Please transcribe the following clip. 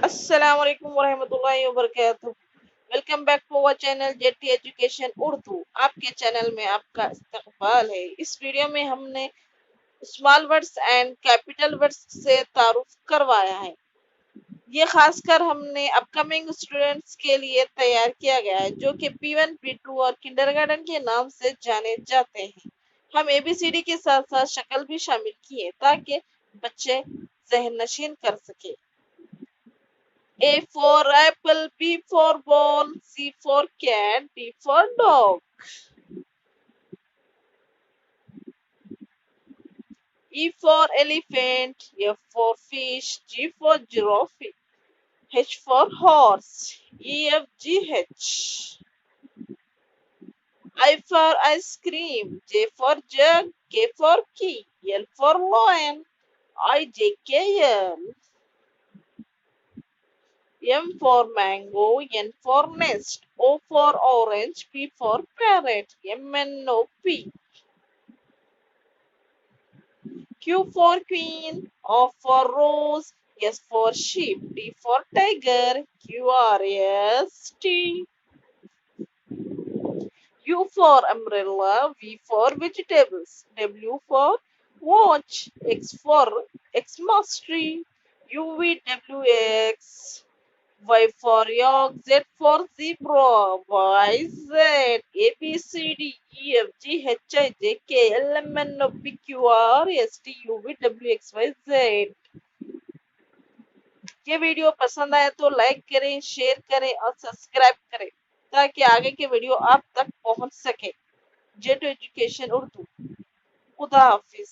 अस्सलाम वालेकुम वरहमतुल्लाहि वबरकातुहू। Welcome back to our channel JT Education Urdu. आपके चैनल में आपका इस्तकबाल है। इस वीडियो में हमने small words and capital words से तारुफ करवाया है। ये खासकर हमने अपकमिंग स्टूडेंट्स के लिए तैयार किया गया है, जो कि P1 P2 और किंडरगार्टन के नाम से जाने जाते हैं। हम ABCD के साथ साथ शक्ल भी शामिल किए ताकि बच्चे जहन नशीन कर सके। A for apple, B for ball, C for cat, D for dog. E for elephant, F for fish, G for giraffe, H for horse, E F G H. I for ice cream, J for jug, K for key, L for lion, I J K L. M for mango, N for nest, O for orange, P for parrot, M N O P. Q for queen, O for rose, S for sheep, T for tiger, QRST. U for umbrella, V for vegetables, W for watch, X for Xmas tree, UVWX. Y for yak, Z for zebra, Y, Z, A, B, C, D, E, F, G, H, I, J, K, L, M, N, O, P, Q, R, S, T, U, V, W, X, Y, Z। ये video पसंद आए तो like करें, share करें और subscribe करें ताकि आगे के वीडियो आप तक पहुंच सके। Jet education Urdu. खुदा हाफिज।